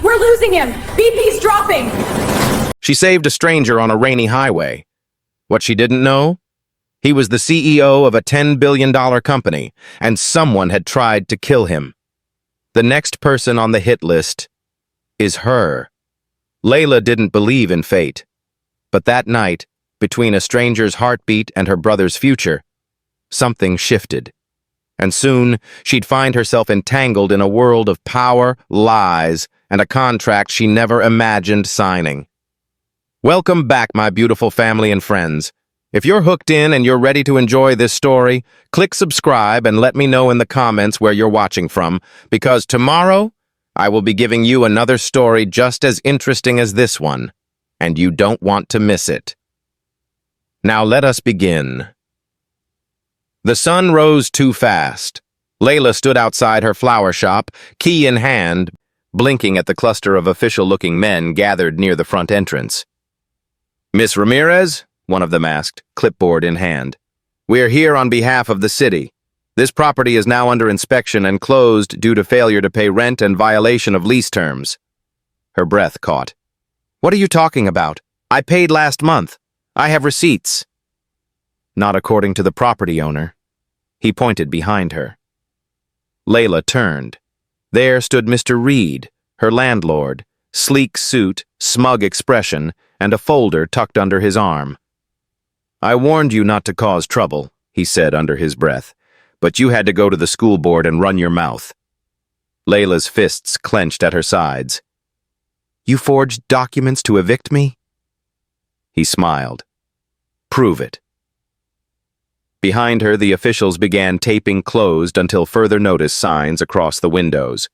We're losing him! BP's dropping! She saved a stranger on a rainy highway. What she didn't know? He was the CEO of a $10 billion company, and someone had tried to kill him. The next person on the hit list is her. Layla didn't believe in fate. But that night, between a stranger's heartbeat and her brother's future, something shifted. And soon, she'd find herself entangled in a world of power, lies, and a contract she never imagined signing. Welcome back, my beautiful family and friends. If you're hooked in and you're ready to enjoy this story, click subscribe and let me know in the comments where you're watching from, because tomorrow, I will be giving you another story just as interesting as this one, and you don't want to miss it. Now let us begin. The sun rose too fast. Layla stood outside her flower shop, key in hand, blinking at the cluster of official-looking men gathered near the front entrance. "Miss Ramirez?" one of them asked, clipboard in hand. "We're here on behalf of the city. This property is now under inspection and closed due to failure to pay rent and violation of lease terms." Her breath caught. "What are you talking about? I paid last month. I have receipts." "Not according to the property owner." He pointed behind her. Layla turned. There stood Mr. Reed, her landlord, sleek suit, smug expression, and a folder tucked under his arm. "I warned you not to cause trouble," he said under his breath, "but you had to go to the school board and run your mouth." Layla's fists clenched at her sides. "You forged documents to evict me?" He smiled. "Prove it." Behind her, the officials began taping closed until further notice signs across the windows.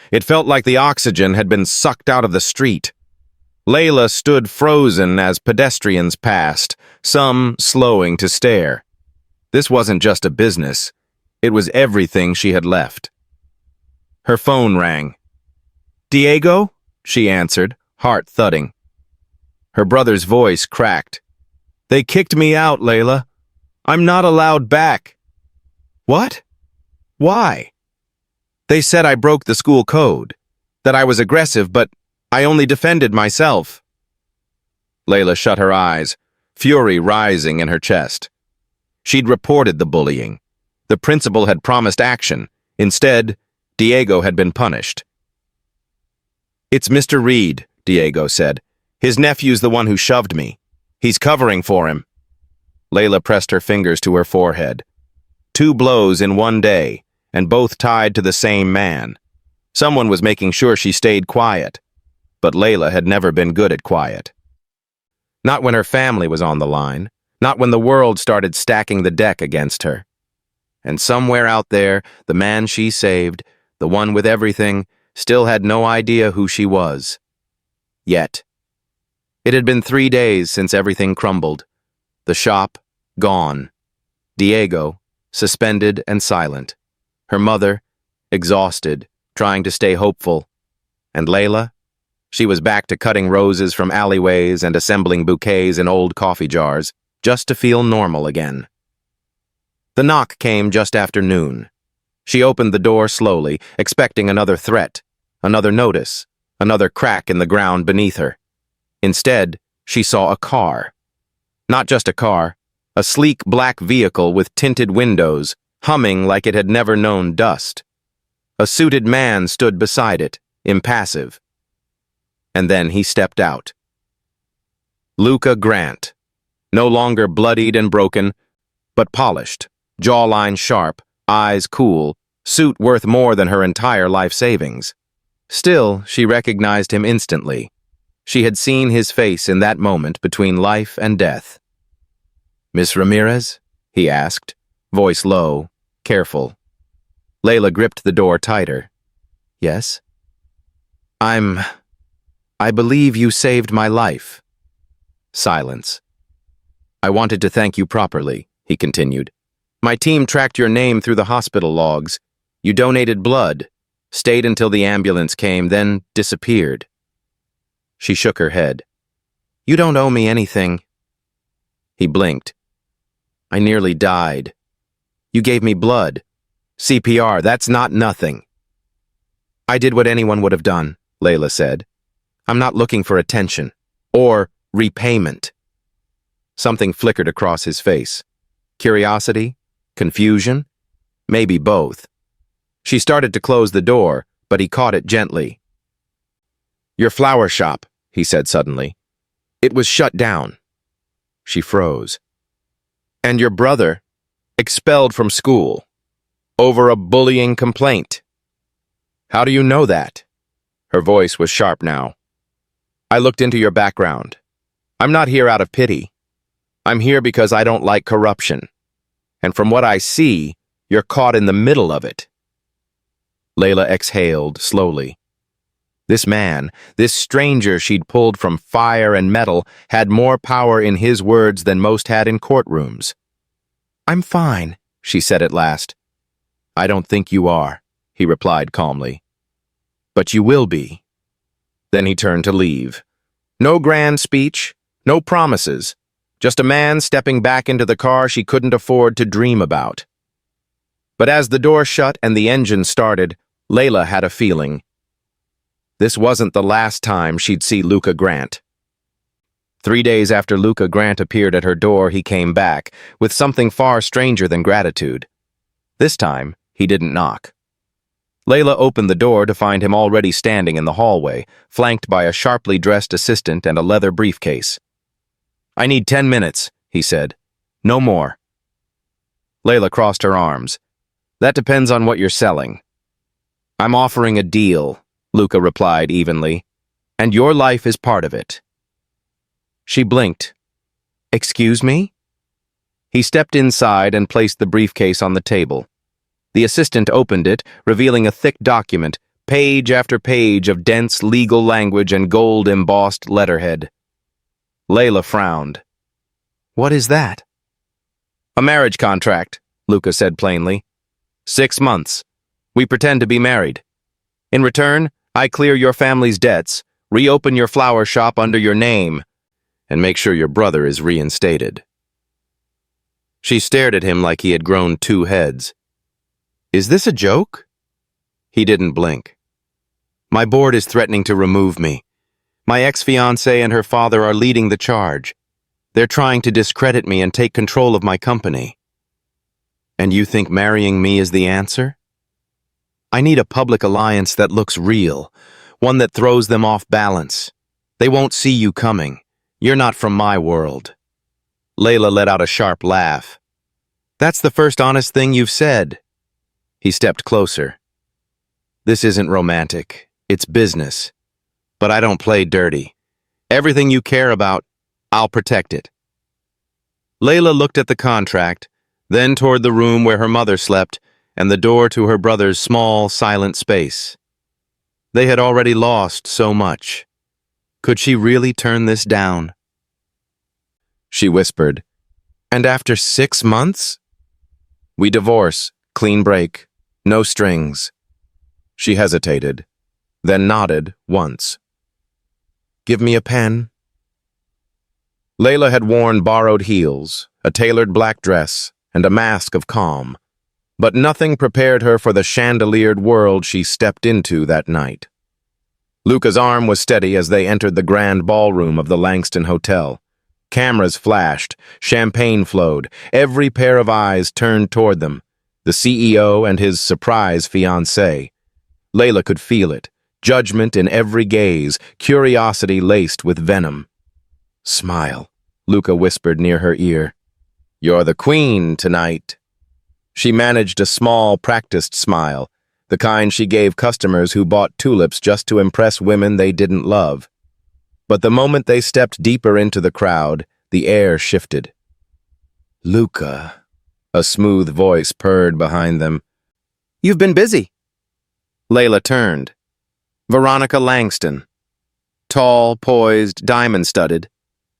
It felt like the oxygen had been sucked out of the street. Layla stood frozen as pedestrians passed, some slowing to stare. This wasn't just a business. It was everything she had left. Her phone rang. "Diego?" she answered, heart thudding. Her brother's voice cracked. "They kicked me out, Layla. I'm not allowed back." "What? Why?" "They said I broke the school code, that I was aggressive, but I only defended myself." Layla shut her eyes, fury rising in her chest. She'd reported the bullying. The principal had promised action. Instead, Diego had been punished. "It's Mr. Reed," Diego said. "His nephew's the one who shoved me. He's covering for him." Layla pressed her fingers to her forehead. 2 blows in one day, and both tied to the same man. Someone was making sure she stayed quiet. But Layla had never been good at quiet. Not when her family was on the line, not when the world started stacking the deck against her. And somewhere out there, the man she saved, the one with everything, still had no idea who she was. Yet. It had been 3 days since everything crumbled. The shop, gone. Diego, suspended and silent. Her mother, exhausted, trying to stay hopeful. And Layla? She was back to cutting roses from alleyways and assembling bouquets in old coffee jars, just to feel normal again. The knock came just after noon. She opened the door slowly, expecting another threat, another notice, another crack in the ground beneath her. Instead, she saw a car. Not just a car, a sleek black vehicle with tinted windows, humming like it had never known dust. A suited man stood beside it, impassive. And then he stepped out. Luca Grant, no longer bloodied and broken, but polished, jawline sharp, eyes cool, suit worth more than her entire life savings. Still, she recognized him instantly. She had seen his face in that moment between life and death. "Miss Ramirez?" he asked, voice low, careful. Layla gripped the door tighter. "Yes?" I believe you saved my life." Silence. "I wanted to thank you properly," he continued. "My team tracked your name through the hospital logs. You donated blood, stayed until the ambulance came, then disappeared." She shook her head. "You don't owe me anything." He blinked. "I nearly died. You gave me blood. CPR, that's not nothing." "I did what anyone would have done. Layla said. I'm not looking for attention or repayment. Something flickered across his face. Curiosity? Confusion? Maybe both. She started to close the door, but he caught it gently. Your flower shop, he said suddenly. It was shut down. She froze. And your brother, expelled from school, over a bullying complaint. How do you know that? Her voice was sharp now. I looked into your background. I'm not here out of pity. I'm here because I don't like corruption. And from what I see, you're caught in the middle of it. Layla exhaled slowly. This man, this stranger she'd pulled from fire and metal, had more power in his words than most had in courtrooms. I'm fine, she said at last. I don't think you are, he replied calmly. But you will be. Then he turned to leave. No grand speech, no promises, just a man stepping back into the car she couldn't afford to dream about. But as the door shut and the engine started, Layla had a feeling. This wasn't the last time she'd see Luca Grant. 3 days after Luca Grant appeared at her door, he came back, with something far stranger than gratitude. This time, he didn't knock. Layla opened the door to find him already standing in the hallway, flanked by a sharply dressed assistant and a leather briefcase. I need 10 minutes, he said. No more. Layla crossed her arms. That depends on what you're selling. I'm offering a deal, Luca replied evenly, and your life is part of it. She blinked. Excuse me? He stepped inside and placed the briefcase on the table. The assistant opened it, revealing a thick document, page after page of dense legal language and gold-embossed letterhead. Layla frowned. What is that? A marriage contract, Luca said plainly. 6 months. We pretend to be married. In return, I clear your family's debts, reopen your flower shop under your name, and make sure your brother is reinstated. She stared at him like he had grown 2 heads. Is this a joke? He didn't blink. My board is threatening to remove me. My ex-fiancée and her father are leading the charge. They're trying to discredit me and take control of my company. And you think marrying me is the answer? I need a public alliance that looks real, one that throws them off balance. They won't see you coming. You're not from my world. Layla let out a sharp laugh. That's the first honest thing you've said. He stepped closer. This isn't romantic. It's business. But I don't play dirty. Everything you care about, I'll protect it. Layla looked at the contract, then toward the room where her mother slept, and the door to her brother's small, silent space. They had already lost so much. Could she really turn this down? She whispered, And after 6 months? We divorce, clean break, no strings. She hesitated, then nodded once. Give me a pen. Layla had worn borrowed heels, a tailored black dress, and a mask of calm, but nothing prepared her for the chandeliered world she stepped into that night. Luca's arm was steady as they entered the grand ballroom of the Langston Hotel. Cameras flashed, champagne flowed, every pair of eyes turned toward them, the CEO and his surprise fiancée. Layla could feel it, judgment in every gaze, curiosity laced with venom. Smile, Luca whispered near her ear. You're the queen tonight. She managed a small, practiced smile, the kind she gave customers who bought tulips just to impress women they didn't love. But the moment they stepped deeper into the crowd, the air shifted. Luca, a smooth voice purred behind them. You've been busy. Layla turned. Veronica Langston. Tall, poised, diamond-studded.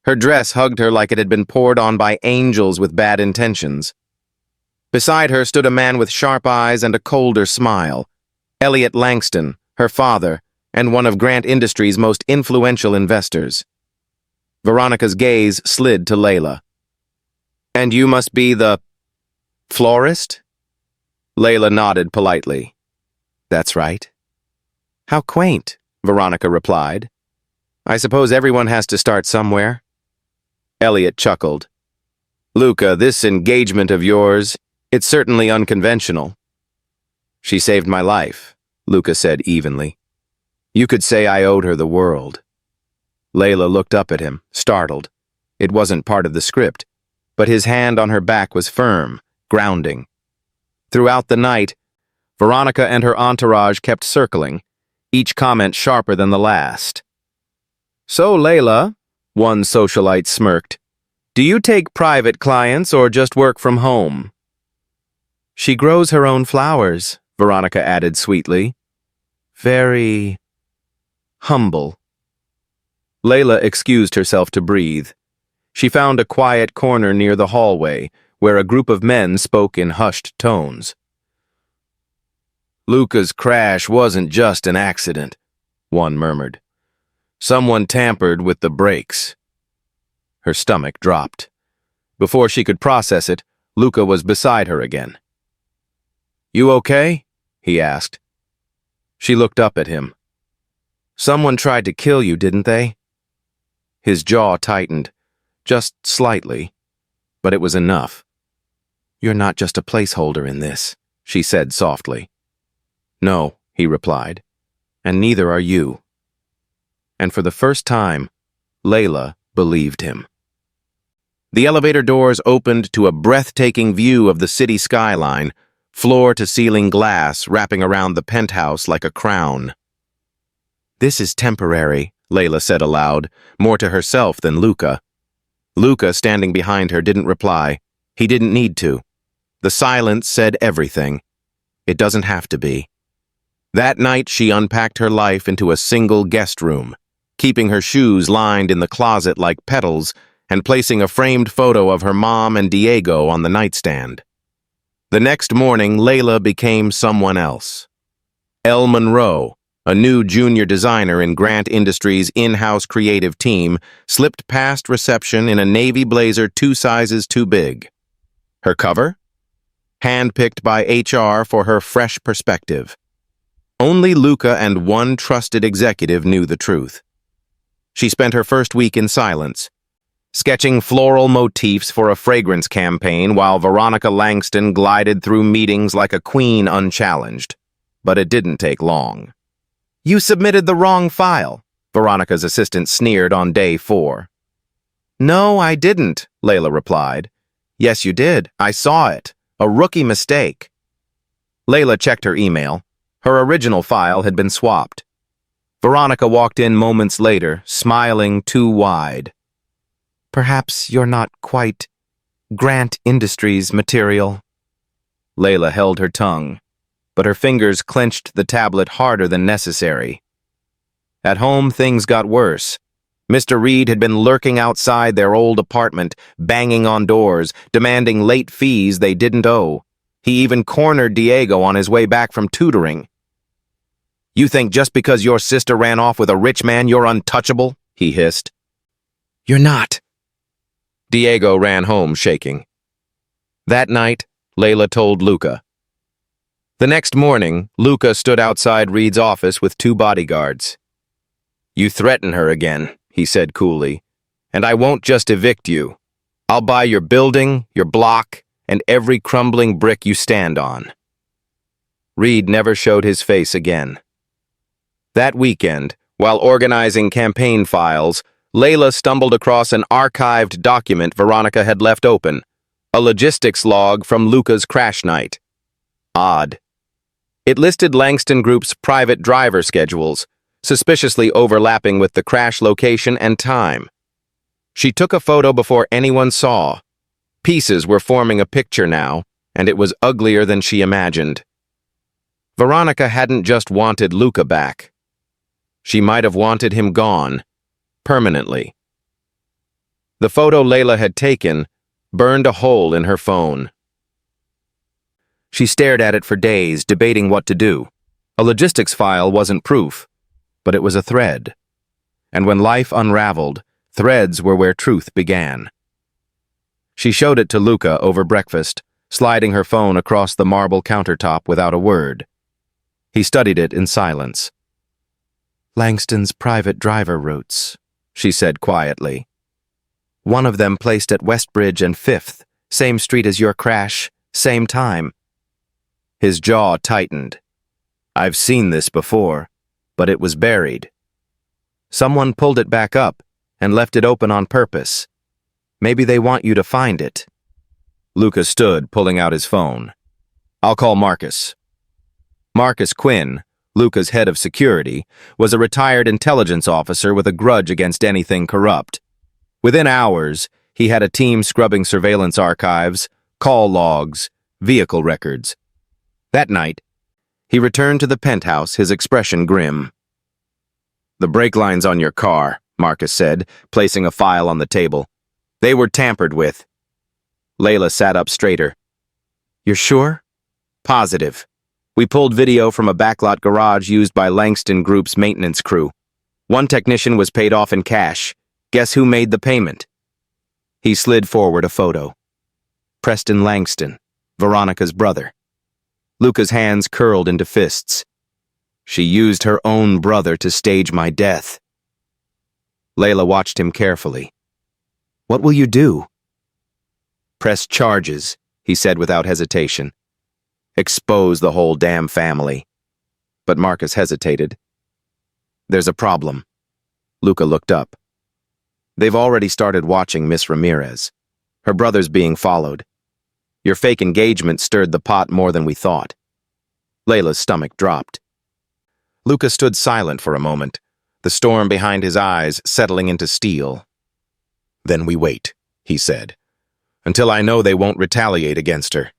Her dress hugged her like it had been poured on by angels with bad intentions. Beside her stood a man with sharp eyes and a colder smile. Elliot Langston, her father, and one of Grant Industries' most influential investors. Veronica's gaze slid to Layla. And you must be the florist? Layla nodded politely. That's right. How quaint, Veronica replied. I suppose everyone has to start somewhere. Elliot chuckled. Luca, this engagement of yours, it's certainly unconventional. She saved my life, Luca said evenly. You could say I owed her the world. Layla looked up at him, startled. It wasn't part of the script, but his hand on her back was firm, grounding. Throughout the night, Veronica and her entourage kept circling, each comment sharper than the last. So, Layla, one socialite smirked, do you take private clients or just work from home? She grows her own flowers, Veronica added sweetly. Very humble. Layla excused herself to breathe. She found a quiet corner near the hallway, where a group of men spoke in hushed tones. Luca's crash wasn't just an accident, one murmured. Someone tampered with the brakes. Her stomach dropped. Before she could process it, Luca was beside her again. You okay? He asked. She looked up at him. Someone tried to kill you, didn't they? His jaw tightened, just slightly, but it was enough. You're not just a placeholder in this, she said softly. No, he replied, and neither are you. And for the first time, Layla believed him. The elevator doors opened to a breathtaking view of the city skyline, floor-to-ceiling glass wrapping around the penthouse like a crown. This is temporary, Layla said aloud, more to herself than Luca. Luca, standing behind her, didn't reply. He didn't need to. The silence said everything. It doesn't have to be. That night, she unpacked her life into a single guest room, keeping her shoes lined in the closet like petals and placing a framed photo of her mom and Diego on the nightstand. The next morning, Layla became someone else. Elle Monroe, a new junior designer in Grant Industries' in-house creative team, slipped past reception in a navy blazer 2 sizes too big. Her cover? Handpicked by HR for her fresh perspective. Only Luca and one trusted executive knew the truth. She spent her first week in silence, sketching floral motifs for a fragrance campaign while Veronica Langston glided through meetings like a queen unchallenged. But it didn't take long. You submitted the wrong file, Veronica's assistant sneered on day 4. No, I didn't, Layla replied. Yes, you did. I saw it. A rookie mistake. Layla checked her email. Her original file had been swapped. Veronica walked in moments later, smiling too wide. Perhaps you're not quite Grant Industries material. Layla held her tongue, but her fingers clenched the tablet harder than necessary. At home, things got worse. Mr. Reed had been lurking outside their old apartment, banging on doors, demanding late fees they didn't owe. He even cornered Diego on his way back from tutoring. You think just because your sister ran off with a rich man you're untouchable? He hissed. You're not. Diego ran home shaking. That night, Layla told Luca. The next morning, Luca stood outside Reed's office with 2 bodyguards. You threaten her again, he said coolly, and I won't just evict you. I'll buy your building, your block, and every crumbling brick you stand on. Reed never showed his face again. That weekend, while organizing campaign files, Layla stumbled across an archived document Veronica had left open, a logistics log from Luca's crash night. Odd. It listed Langston Group's private driver schedules, suspiciously overlapping with the crash location and time. She took a photo before anyone saw. Pieces were forming a picture now, and it was uglier than she imagined. Veronica hadn't just wanted Luca back. She might have wanted him gone, permanently. The photo Layla had taken burned a hole in her phone. She stared at it for days, debating what to do. A logistics file wasn't proof, but it was a thread. And when life unraveled, threads were where truth began. She showed it to Luca over breakfast, sliding her phone across the marble countertop without a word. He studied it in silence. Langston's private driver routes, she said quietly. One of them placed at Westbridge and 5th, same street as your crash, same time. His jaw tightened. I've seen this before, but it was buried. Someone pulled it back up and left it open on purpose. Maybe they want you to find it. Luca stood, pulling out his phone. I'll call Marcus. Marcus Quinn, Luca's head of security, was a retired intelligence officer with a grudge against anything corrupt. Within hours, he had a team scrubbing surveillance archives, call logs, vehicle records. That night, he returned to the penthouse, his expression grim. The brake lines on your car, Marcus said, placing a file on the table. They were tampered with. Layla sat up straighter. You're sure? Positive. We pulled video from a backlot garage used by Langston Group's maintenance crew. One technician was paid off in cash. Guess who made the payment? He slid forward a photo. Preston Langston, Veronica's brother. Luca's hands curled into fists. She used her own brother to stage my death. Layla watched him carefully. What will you do? Press charges, he said without hesitation. Expose the whole damn family. But Marcus hesitated. There's a problem. Luca looked up. They've already started watching Miss Ramirez. Her brother's being followed. Your fake engagement stirred the pot more than we thought. Layla's stomach dropped. Luca stood silent for a moment, the storm behind his eyes settling into steel. Then we wait, he said, until I know they won't retaliate against her.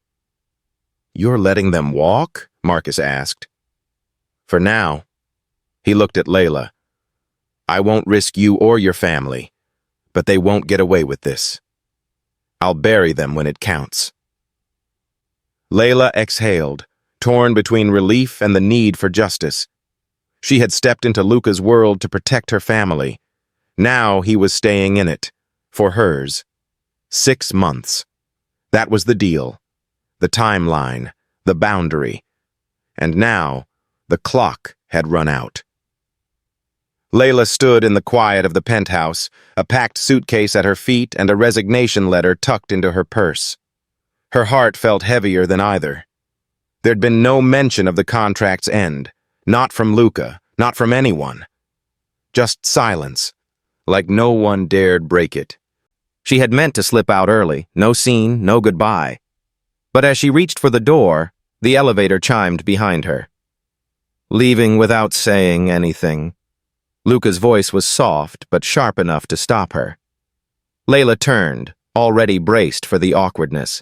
You're letting them walk? Marcus asked. For now. He looked at Layla. I won't risk you or your family, but they won't get away with this. I'll bury them when it counts. Layla exhaled, torn between relief and the need for justice. She had stepped into Luca's world to protect her family. Now he was staying in it, for hers. 6 months. That was the deal. The timeline, the boundary. And now, the clock had run out. Layla stood in the quiet of the penthouse, a packed suitcase at her feet and a resignation letter tucked into her purse. Her heart felt heavier than either. There'd been no mention of the contract's end, not from Luca, not from anyone. Just silence, like no one dared break it. She had meant to slip out early, no scene, no goodbye. But as she reached for the door, the elevator chimed behind her. Leaving without saying anything. Luca's voice was soft but sharp enough to stop her. Layla turned, already braced for the awkwardness.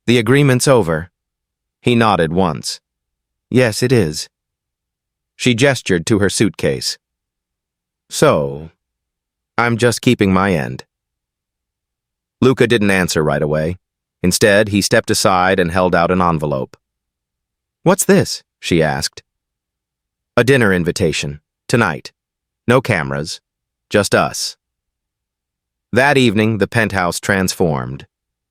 The agreement's over. He nodded once. Yes, it is. She gestured to her suitcase. So, I'm just keeping my end. Luca didn't answer right away. Instead, he stepped aside and held out an envelope. What's this? She asked. A dinner invitation. Tonight. No cameras. Just us. That evening, the penthouse transformed.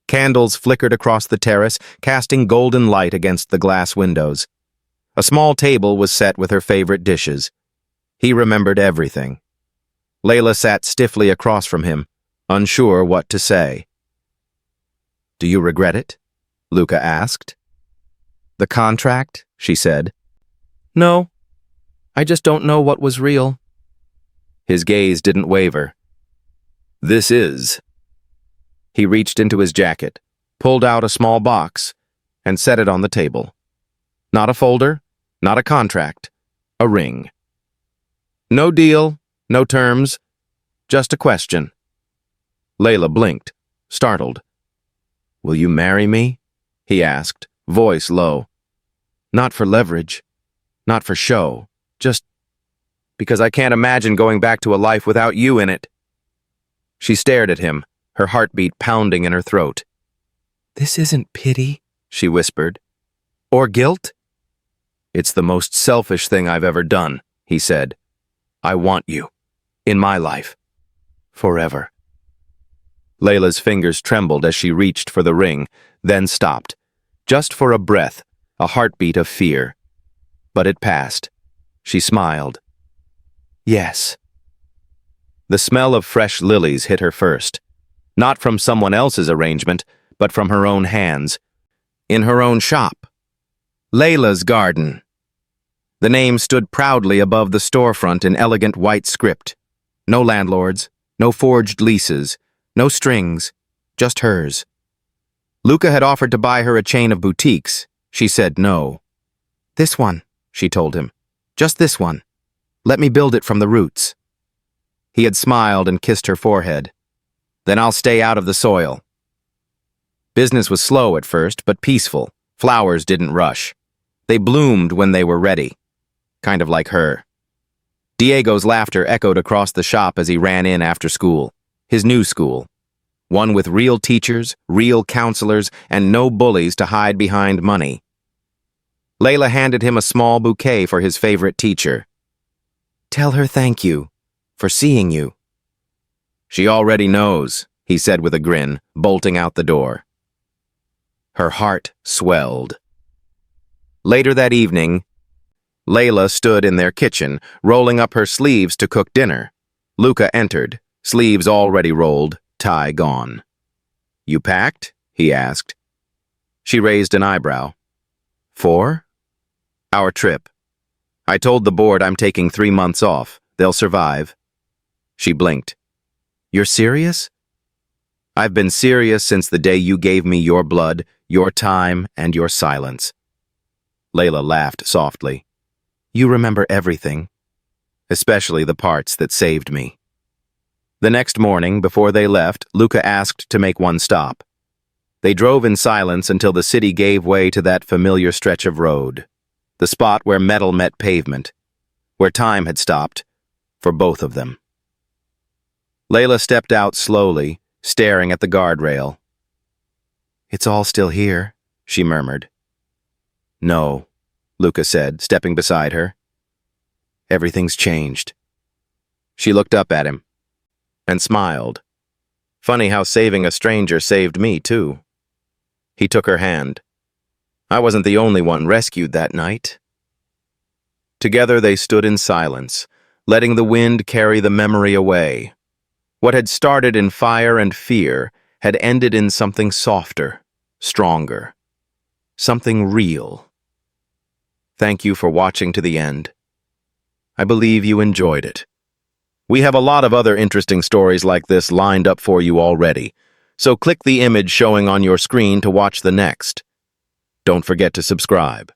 Candles flickered across the terrace, casting golden light against the glass windows. A small table was set with her favorite dishes. He remembered everything. Layla sat stiffly across from him, unsure what to say. Do you regret it? Luca asked. The contract, she said. No. I just don't know what was real. His gaze didn't waver. This is. He reached into his jacket, pulled out a small box, and set it on the table. Not a folder, not a contract, a ring. No deal, no terms, just a question. Layla blinked, startled. Will you marry me? He asked, voice low. Not for leverage, not for show, just because I can't imagine going back to a life without you in it. She stared at him, her heartbeat pounding in her throat. This isn't pity, she whispered. Or guilt? It's the most selfish thing I've ever done, he said. I want you. In my life. Forever. Layla's fingers trembled as she reached for the ring, then stopped. Just for a breath, a heartbeat of fear. But it passed. She smiled. Yes. The smell of fresh lilies hit her first, not from someone else's arrangement, but from her own hands, in her own shop. Layla's Garden. The name stood proudly above the storefront in elegant white script. No landlords, no forged leases, no strings, just hers. Luca had offered to buy her a chain of boutiques. She said no. This one, she told him. Just this one. Let me build it from the roots. He had smiled and kissed her forehead. Then I'll stay out of the soil. Business was slow at first, but peaceful. Flowers didn't rush. They bloomed when they were ready. Kind of like her. Diego's laughter echoed across the shop as he ran in after school. His new school. One with real teachers, real counselors, and no bullies to hide behind money. Layla handed him a small bouquet for his favorite teacher. Tell her thank you for seeing you. She already knows, he said with a grin, bolting out the door. Her heart swelled. Later that evening, Layla stood in their kitchen, rolling up her sleeves to cook dinner. Luca entered, sleeves already rolled, tie gone. You packed? He asked. She raised an eyebrow. For? Our trip. I told the board I'm taking 3 months off. They'll survive. She blinked. You're serious? I've been serious since the day you gave me your blood, your time, and your silence. Layla laughed softly. You remember everything, especially the parts that saved me. The next morning, before they left, Luca asked to make one stop. They drove in silence until the city gave way to that familiar stretch of road, the spot where metal met pavement, where time had stopped, for both of them. Layla stepped out slowly, staring at the guardrail. It's all still here, she murmured. No, Luca said, stepping beside her. Everything's changed. She looked up at him and smiled. Funny how saving a stranger saved me, too. He took her hand. I wasn't the only one rescued that night. Together they stood in silence, letting the wind carry the memory away. What had started in fire and fear had ended in something softer, stronger, something real. Thank you for watching to the end. I believe you enjoyed it. We have a lot of other interesting stories like this lined up for you already, so click the image showing on your screen to watch the next. Don't forget to subscribe.